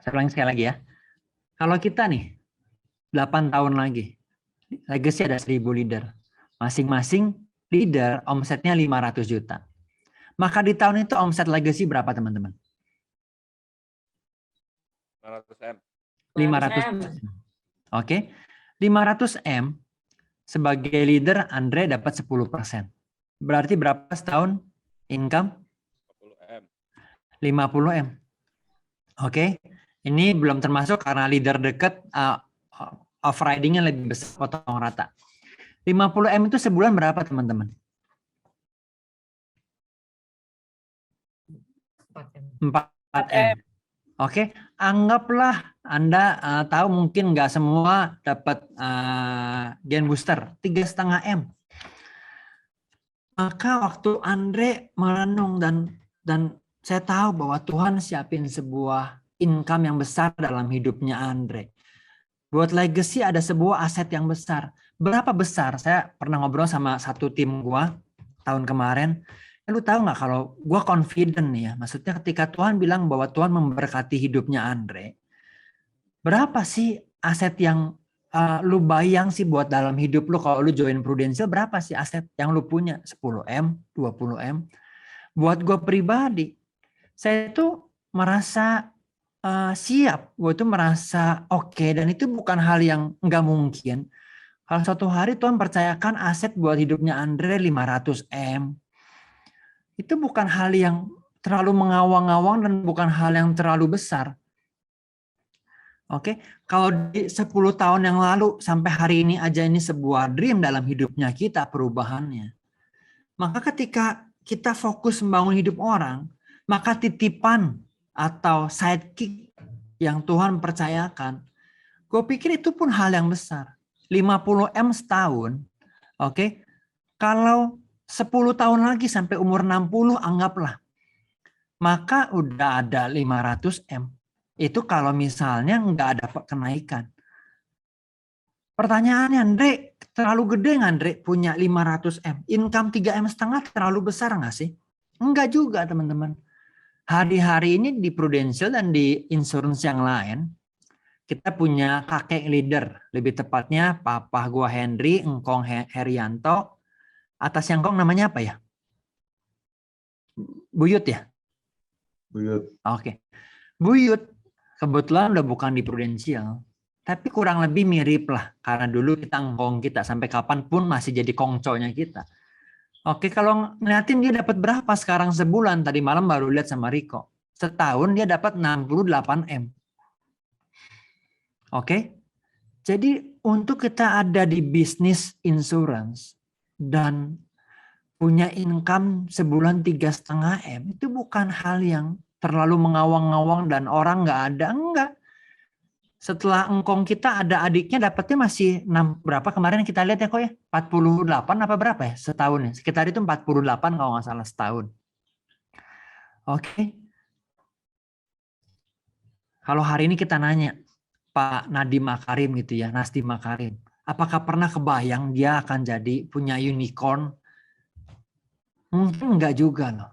Saya ulangi sekali lagi ya. Kalau kita nih, 8 tahun lagi, Legacy ada 1000 leader. Masing-masing leader omsetnya 500 juta. Maka di tahun itu omset Legacy berapa, teman-teman? 500M. 500M. Oke. 500M sebagai leader Andre dapat 10%. Berarti berapa setahun income? 50M. 50M. Oke. Ini belum termasuk karena leader dekat off riding-nya lebih besar, potong rata. 50M itu sebulan berapa, teman-teman? 4M. Oke, anggaplah Anda tahu mungkin nggak semua dapat gen booster 3,5M. Maka waktu Andre merenung dan saya tahu bahwa Tuhan siapin sebuah income yang besar dalam hidupnya Andre. Buat Legacy ada sebuah aset yang besar. Berapa besar? Saya pernah ngobrol sama satu tim gua tahun kemarin. Lu tahu nggak, kalau gua confident nih ya, maksudnya ketika Tuhan bilang bahwa Tuhan memberkati hidupnya Andre, berapa sih aset yang lu bayang sih buat dalam hidup lu kalau lu join Prudential, berapa sih aset yang lu punya? 10M, 20M. Buat gua pribadi, saya tuh merasa siap, gue tuh merasa oke, dan itu bukan hal yang nggak mungkin. Kalau suatu hari Tuhan percayakan aset buat hidupnya Andre 500M, itu bukan hal yang terlalu mengawang-awang dan bukan hal yang terlalu besar. Oke, kalau di 10 tahun yang lalu sampai hari ini aja ini sebuah dream dalam hidupnya kita, perubahannya. Maka ketika kita fokus membangun hidup orang, maka titipan atau sidekick yang Tuhan percayakan, gue pikir itu pun hal yang besar. 50M setahun, oke. Kalau 10 tahun lagi sampai umur 60 anggaplah, maka udah ada 500M. Itu kalau misalnya nggak ada kenaikan. Pertanyaannya, Andre, terlalu gede nggak Andre punya 500M? Income 3,5 M terlalu besar nggak sih? Enggak juga teman-teman. Hari-hari ini di Prudential dan di insurance yang lain, kita punya kakek leader. Lebih tepatnya papa gua Henry, engkong Herianto. Atas yang engkong namanya apa ya? Buyut ya? Buyut. Oke. Buyut kebetulan udah bukan di Prudential. Tapi kurang lebih mirip lah. Karena dulu kita engkong kita. Sampai kapanpun masih jadi kongconya kita. Oke, kalau ngeliatin dia dapat berapa sekarang sebulan. Tadi malam baru lihat sama Riko. Setahun dia dapat 68M. Oke. Jadi untuk kita ada di bisnis insurance dan punya income sebulan 3,5M itu bukan hal yang terlalu mengawang-awang dan orang nggak ada. Enggak. Setelah engkong kita ada adiknya dapatnya masih 6 berapa kemarin kita lihat ya kok ya 48 apa berapa ya setahun ya sekitar itu 48 kalau nggak salah setahun. Oke. Kalau hari ini kita nanya Pak Nadiem Makarim gitu ya Nasdem Makarim, apakah pernah kebayang dia akan jadi punya unicorn? Mungkin enggak juga loh.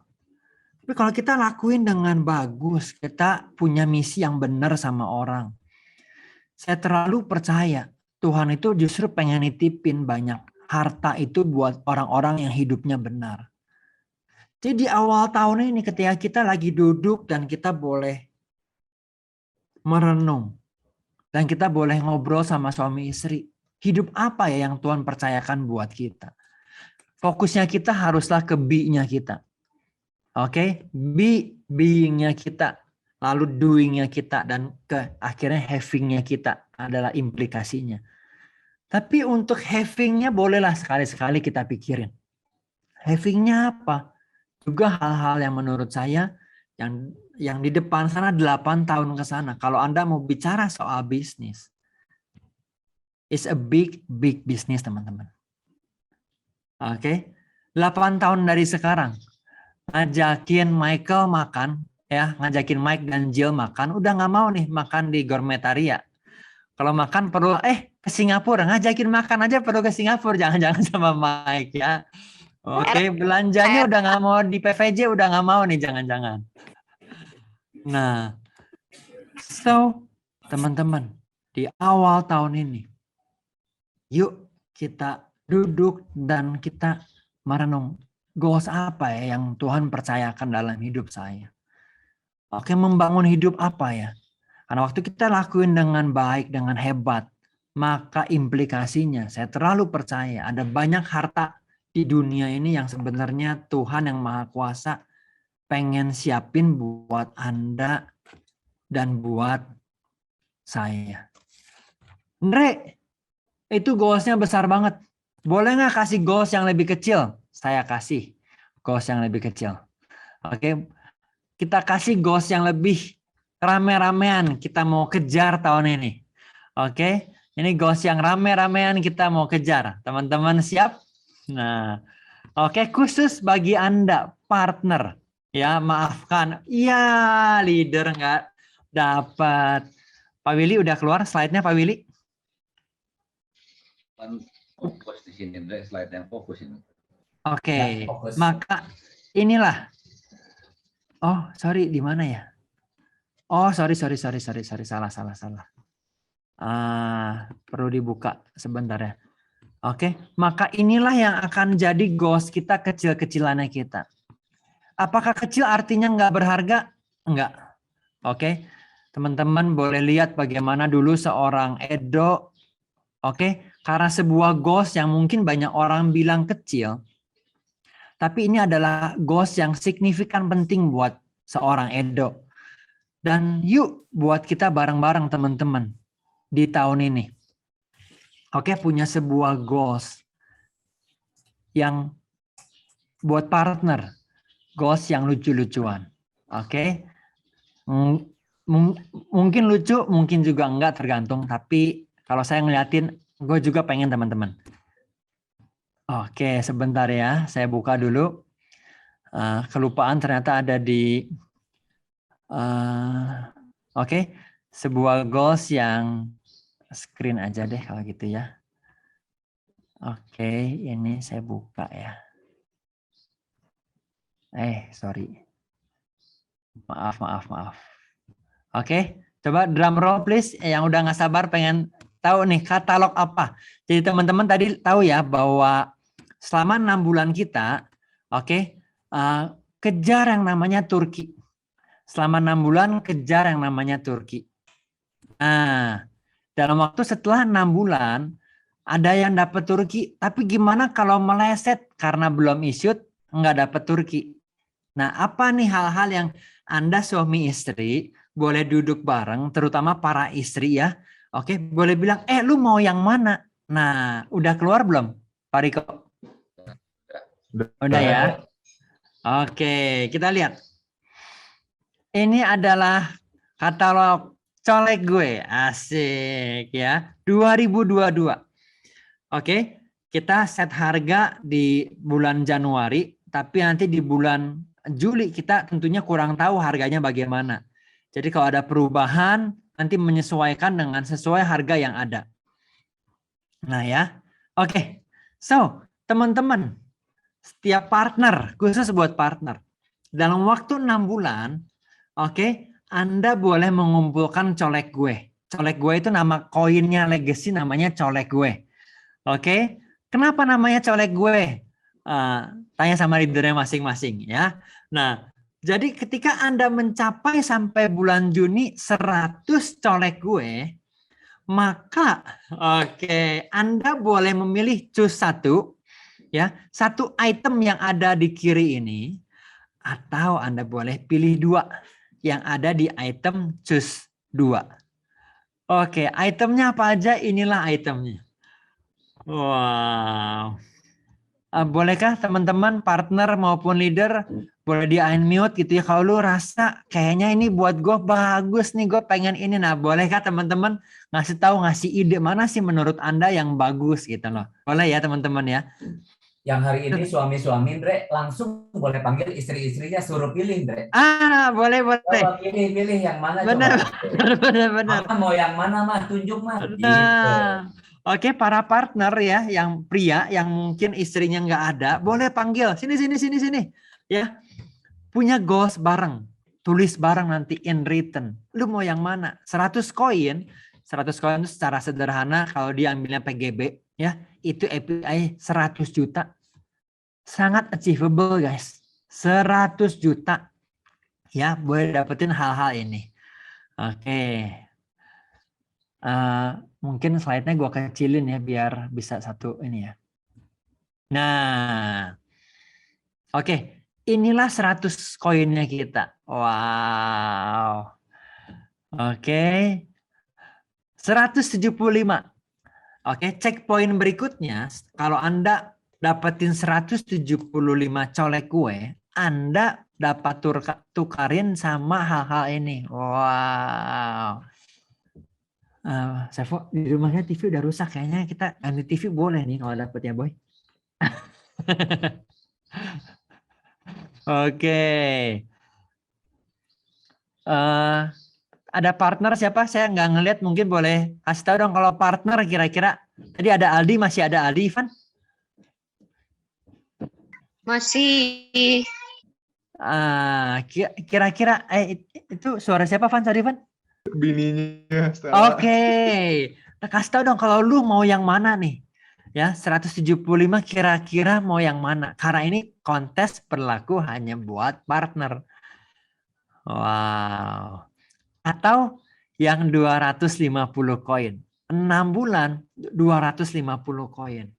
Tapi kalau kita lakuin dengan bagus, kita punya misi yang benar sama orang. Saya terlalu percaya Tuhan itu justru pengen nitipin banyak harta itu buat orang-orang yang hidupnya benar. Jadi di awal tahun ini ketika kita lagi duduk dan kita boleh merenung dan kita boleh ngobrol sama suami istri, hidup apa ya yang Tuhan percayakan buat kita? Fokusnya kita haruslah ke be-nya kita. Oke, being-nya kita. Lalu doing-nya kita dan ke akhirnya having-nya kita adalah implikasinya. Tapi untuk having-nya bolehlah sekali-sekali kita pikirin. Having-nya apa? Juga hal-hal yang menurut saya yang di depan sana 8 tahun ke sana. Kalau Anda mau bicara soal bisnis, it's a big business teman-teman. Oke, 8 tahun dari sekarang ngajakin Michael makan. Ya, ngajakin Mike dan Jill makan, udah nggak mau nih makan di Gourmetaria. Kalau makan perlu ke Singapura, ngajakin makan aja perlu ke Singapura, jangan-jangan sama Mike ya. Oke, belanjanya udah nggak mau di PVJ, udah nggak mau nih, jangan-jangan. Nah, so teman-teman di awal tahun ini, yuk kita duduk dan kita merenung goals apa ya yang Tuhan percayakan dalam hidup saya. Oke, membangun hidup apa ya? Karena waktu kita lakuin dengan baik, dengan hebat, maka implikasinya saya terlalu percaya ada banyak harta di dunia ini yang sebenarnya Tuhan yang Maha Kuasa pengen siapin buat Anda dan buat saya. Andre, itu goalsnya besar banget. Boleh nggak kasih goals yang lebih kecil? Saya kasih goals yang lebih kecil. Oke. Kita kasih goals yang lebih rame-ramean kita mau kejar tahun ini. Oke, ini goals yang rame-ramean kita mau kejar. Teman-teman siap? Nah, oke, khusus bagi Anda partner. Ya, maafkan. Iya, leader nggak dapat. Pak Willy udah keluar slide-nya Pak Willy? Fokus di sini, slide yang fokus ini. Oke, Ya, fokus. maka inilah. Oh, sorry, di mana ya? Oh, sorry, salah. Perlu dibuka sebentar ya. Oke, maka inilah yang akan jadi goals kita kecil-kecilannya kita. Apakah kecil artinya nggak berharga? Enggak. Oke, teman-teman boleh lihat bagaimana dulu seorang Edo. Oke, karena sebuah goals yang mungkin banyak orang bilang kecil. Tapi ini adalah goals yang signifikan penting buat seorang Edo. Dan yuk buat kita bareng-bareng teman-teman di tahun ini. Oke, punya sebuah goals yang buat partner. Goals yang lucu-lucuan. Oke. Mungkin lucu, mungkin juga enggak tergantung. Tapi kalau saya ngeliatin, gue juga pengen teman-teman. Oke, sebentar ya, saya buka dulu. Kelupaan ternyata ada di Oke, sebuah goals yang screen aja deh kalau gitu ya. Oke, ini saya buka ya. Sorry. Maaf. Oke, coba drum roll please. Yang udah nggak sabar pengen tahu nih katalog apa. Jadi teman-teman tadi tahu ya bahwa selama 6 bulan kita, kejar yang namanya Turki. Selama 6 bulan kejar yang namanya Turki. Nah, dalam waktu setelah 6 bulan, ada yang dapat Turki, tapi gimana kalau meleset karena belum issued, nggak dapat Turki. Nah, apa nih hal-hal yang Anda suami istri boleh duduk bareng, terutama para istri ya, boleh bilang, lu mau yang mana? Nah, udah keluar belum, Pak Riko? Udah ya? Oke, kita lihat. Ini adalah katalog colek gue, asik ya, 2022. Oke, kita set harga di bulan Januari, tapi nanti di bulan Juli kita tentunya kurang tahu harganya bagaimana. Jadi kalau ada perubahan, nanti menyesuaikan dengan sesuai harga yang ada. Nah ya, oke. So, teman-teman, setiap partner, khusus buat partner, dalam waktu 6 bulan, Anda boleh mengumpulkan colek gue. Colek gue itu nama koinnya Legacy, namanya colek gue. Kenapa namanya colek gue? Tanya sama leadernya masing-masing ya. Nah, jadi ketika Anda mencapai sampai bulan Juni 100 colek gue, maka Anda boleh memilih choose satu item yang ada di kiri ini, atau Anda boleh pilih 2 yang ada di item choose 2. Itemnya apa aja? Inilah itemnya. Wow. Bolehkah teman-teman, partner maupun leader, boleh di unmute gitu ya. Kalau lu rasa kayaknya ini buat gue bagus nih, gue pengen ini. Nah, bolehkah teman-teman ngasih ide mana sih menurut Anda yang bagus gitu loh. Boleh ya teman-teman ya. Yang hari ini suami-suami, Ndre, langsung boleh panggil istri-istrinya, suruh pilih, Ndre. Boleh. Coba pilih yang mana. Benar. Mama mau yang mana, Mah? Tunjuk, Mah. Gitu. Para partner ya, yang pria yang mungkin istrinya nggak ada, boleh panggil sini ya. Punya goals bareng, tulis bareng nanti in written. Lu mau yang mana? 100 koin itu secara sederhana kalau dia ambilnya PGB ya, itu API 100 juta. Sangat achievable guys. 100 juta. Ya, boleh dapetin hal-hal ini. Mungkin slide-nya gue kecilin ya biar bisa satu ini ya. Nah, inilah 100 koinnya kita. Wow. 175. Cek poin berikutnya. Kalau Anda dapetin 175 colek kue, Anda dapat tukarin sama hal-hal ini. Wow. Sevo, di rumahnya TV udah rusak, kayaknya kita ganti TV boleh nih kalau dapet ya Boy. Ada partner siapa? Saya nggak ngeliat, mungkin boleh kasih tahu dong kalau partner kira-kira. Tadi ada Aldi, masih ada Aldi, Ivan? Masih. Kira-kira itu suara siapa, Van? Tadi, Van? Bininya. Nah, kasih tahu dong kalau lu mau yang mana nih? Ya, 175 kira-kira mau yang mana? Karena ini kontes berlaku hanya buat partner. Wow. Atau yang 250 koin. 6 bulan 250 koin.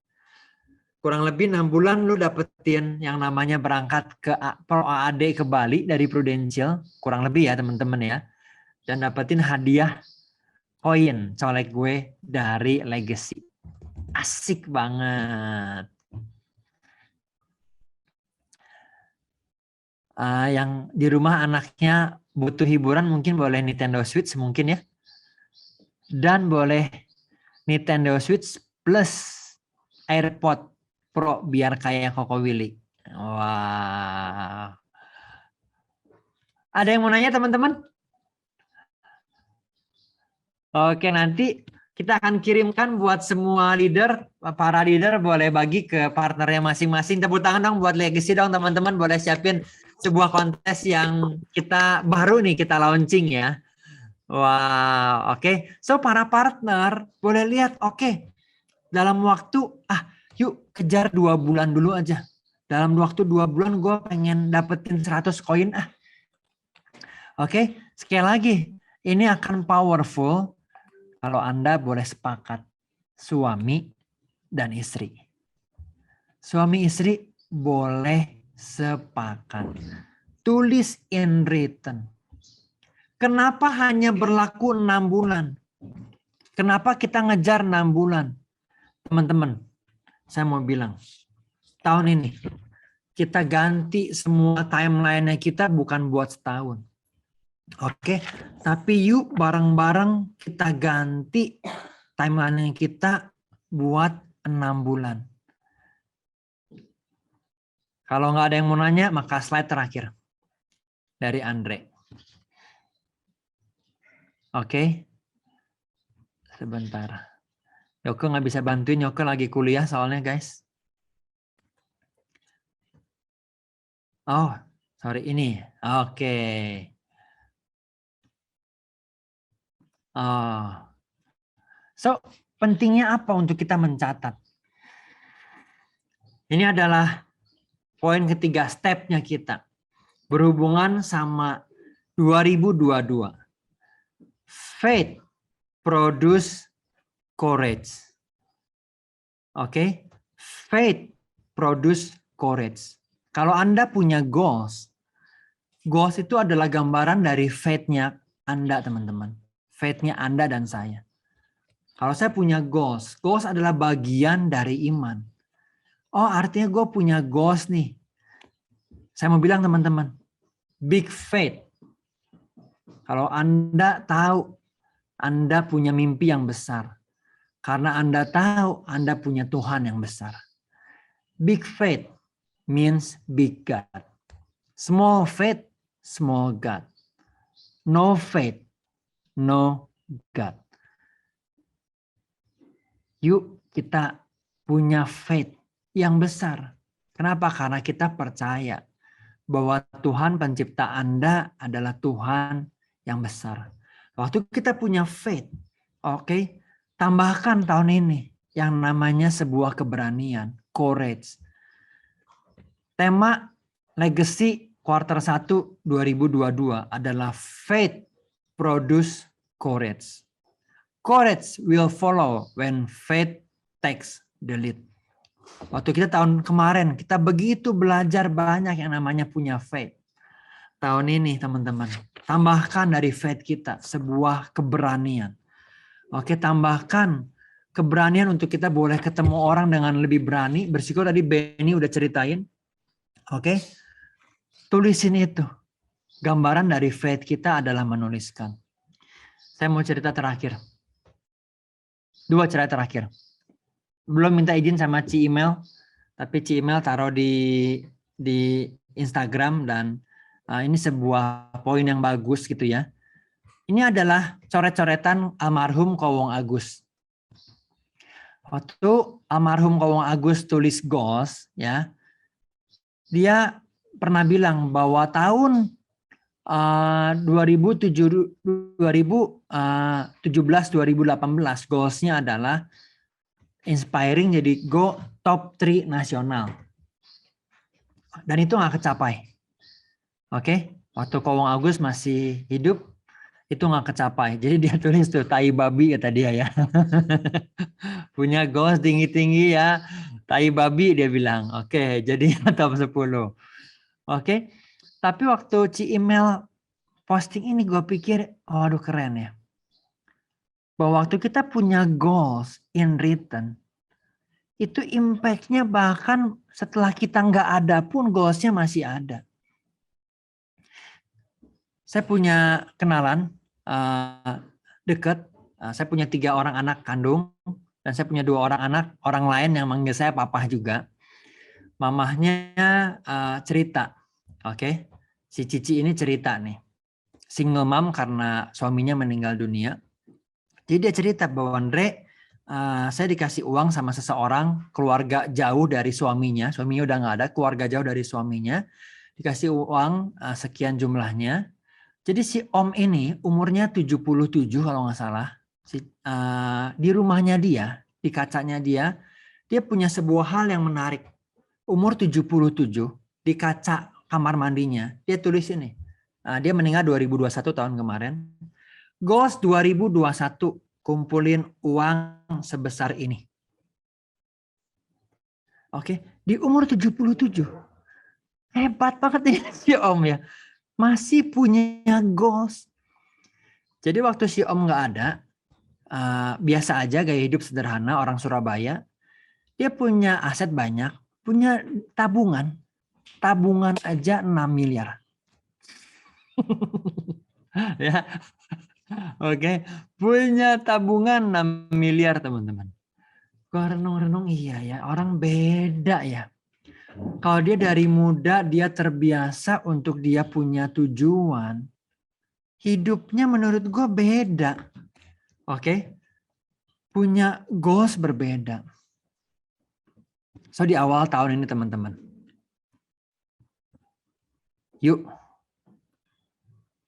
Kurang lebih 6 bulan lu dapetin yang namanya berangkat ke Pro AAD ke Bali dari Prudential. Kurang lebih ya teman-teman ya. Dan dapetin hadiah koin colek gue dari Legacy. Asik banget. Yang di rumah anaknya butuh hiburan mungkin boleh Nintendo Switch mungkin ya. Dan boleh Nintendo Switch plus AirPod Pro biar kayak Koko Willy. Wow. Ada yang mau nanya teman-teman? Oke, nanti kita akan kirimkan buat semua leader, para leader boleh bagi ke partnernya masing-masing. Tepuk tangan dong buat Legacy dong teman-teman, boleh siapin sebuah kontes yang kita baru nih kita launching ya. Wow, oke. So para partner boleh lihat, oke. Dalam waktu, yuk kejar 2 bulan dulu aja. Dalam waktu 2 bulan gue pengen dapetin 100 koin Oke, sekali lagi, ini akan powerful kalau Anda boleh sepakat suami dan istri. Suami istri boleh sepakat. Tulis in written. Kenapa hanya berlaku 6 bulan? Kenapa kita ngejar 6 bulan? Teman-teman, saya mau bilang, tahun ini kita ganti semua timeline-nya kita bukan buat setahun. Oke, tapi yuk bareng-bareng kita ganti timeline kita buat 6 bulan. Kalau nggak ada yang mau nanya, maka slide terakhir dari Andre. Oke, sebentar. Yoko nggak bisa bantuin, Yoko lagi kuliah soalnya guys. Oh, sorry ini. Oke. So, pentingnya apa untuk kita mencatat? Ini adalah poin ketiga, stepnya kita. Berhubungan sama 2022. Faith produce courage. Oke? Faith produce courage. Kalau Anda punya goals, goals itu adalah gambaran dari faith-nya Anda, teman-teman. Faith-nya Anda dan saya. Kalau saya punya goals, goals adalah bagian dari iman. Oh, artinya gue punya goals nih. Saya mau bilang teman-teman, big faith. Kalau Anda tahu, Anda punya mimpi yang besar. Karena Anda tahu, Anda punya Tuhan yang besar. Big faith means big God. Small faith, small God. No faith, no God. Yuk kita punya faith yang besar. Kenapa? Karena kita percaya bahwa Tuhan pencipta Anda adalah Tuhan yang besar. Waktu kita punya faith, oke, tambahkan tahun ini yang namanya sebuah keberanian, courage. Tema Legacy Quarter 1 2022 adalah faith produce courage. Courage will follow when faith takes the lead. Waktu kita tahun kemarin, kita begitu belajar banyak yang namanya punya faith. Tahun ini teman-teman, tambahkan dari faith kita sebuah keberanian. Oke, tambahkan keberanian untuk kita boleh ketemu orang dengan lebih berani. Bersiko tadi Benny udah ceritain. Oke, tulisin itu. Gambaran dari faith kita adalah menuliskan. Saya mau cerita terakhir. 2 cerita terakhir. Belum minta izin sama Ci Email, tapi Ci Email taruh di Instagram dan ini sebuah poin yang bagus gitu ya. Ini adalah coret-coretan almarhum Kowong Agus. Waktu almarhum Kowong Agus tulis goals ya, dia pernah bilang bahwa tahun 2017-2018 goalsnya adalah inspiring jadi go top 3 nasional. Dan itu nggak kecapai. Oke, waktu Kowong Agus masih hidup itu nggak kecapai. Jadi dia tulis tuh tai babi kata dia ya. Punya goals tinggi-tinggi ya, tai babi dia bilang. Oke, jadi top 10. Oke. Tapi waktu Ci Email posting ini gue pikir, waduh keren ya. Bahwa waktu kita punya goals in written, itu impact-nya bahkan setelah kita nggak ada pun goals-nya masih ada. Saya punya kenalan dekat, saya punya 3 orang anak kandung, dan saya punya 2 orang anak, orang lain yang manggil saya papa juga. Mamahnya cerita, oke. Si Cici ini cerita nih, single mom karena suaminya meninggal dunia. Jadi dia cerita bahwa Andre, saya dikasih uang sama seseorang, keluarga jauh dari suaminya udah nggak ada, keluarga jauh dari suaminya, dikasih uang sekian jumlahnya. Jadi si Om ini umurnya 77 kalau nggak salah. Di rumahnya dia, di kacanya dia punya sebuah hal yang menarik. Umur 77, di kaca kamar mandinya, dia tulis ini. Dia meninggal 2021 tahun kemarin. Goals 2021, kumpulin uang sebesar ini. Oke, di umur 77. Hebat banget nih si Om ya. Masih punya goals. Jadi waktu si Om nggak ada, biasa aja gaya hidup sederhana orang Surabaya. Dia punya aset banyak, punya tabungan. Tabungan aja 6 miliar. Ya. Oke, punya tabungan 6 miliar teman-teman. Gua renung-renung iya ya, orang beda ya. Kalau dia dari muda dia terbiasa untuk dia punya tujuan. Hidupnya menurut gue beda. Oke. Punya goals berbeda. So di awal tahun ini teman-teman. Yuk.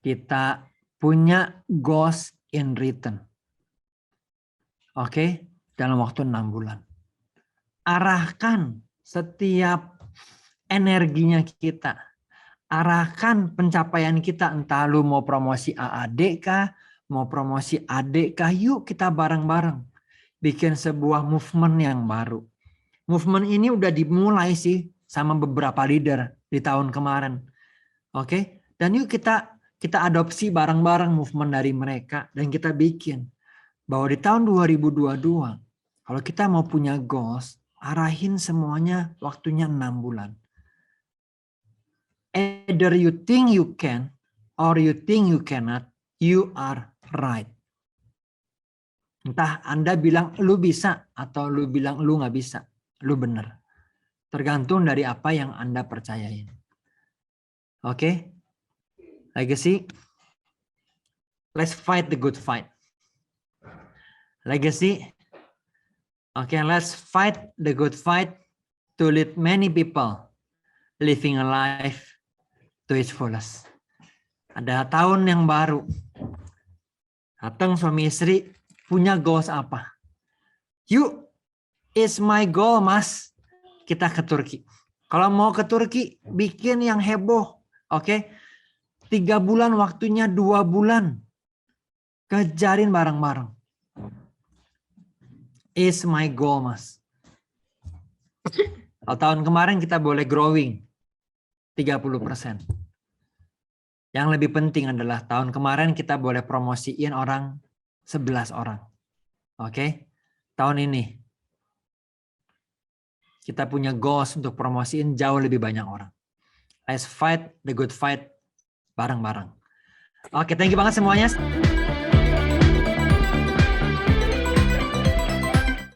Kita punya goals in return. Oke. Dalam waktu 6 bulan. Arahkan setiap energinya kita. Arahkan pencapaian kita, entah lu mau promosi AAD kah, mau promosi AD kah, yuk kita bareng-bareng bikin sebuah movement yang baru. Movement ini udah dimulai sih sama beberapa leader di tahun kemarin. Oke? Dan yuk kita adopsi bareng-bareng movement dari mereka dan kita bikin bahwa di tahun 2022 kalau kita mau punya goals, arahin semuanya waktunya 6 bulan. Either you think you can or you think you cannot, you are right. Entah Anda bilang lu bisa atau lu bilang lu nggak bisa, lu benar. Tergantung dari apa yang Anda percayain. Oke? Legacy. Let's fight the good fight. Legacy. Okay, let's fight the good fight to lead many people living a life to its fullest. Ada tahun yang baru. Datang suami istri punya goals apa? Yuk, it's my goal mas. Kita ke Turki. Kalau mau ke Turki, bikin yang heboh. Oke? 3 bulan waktunya 2 bulan. Kejarin bareng-bareng. Is my goal mas. Kalau tahun kemarin kita boleh growing 30%. Yang lebih penting adalah tahun kemarin kita boleh promosiin orang 11 orang. Oke? Tahun ini kita punya goals untuk promosiin jauh lebih banyak orang. Let's fight the good fight bareng-bareng. Oke, thank you banget semuanya.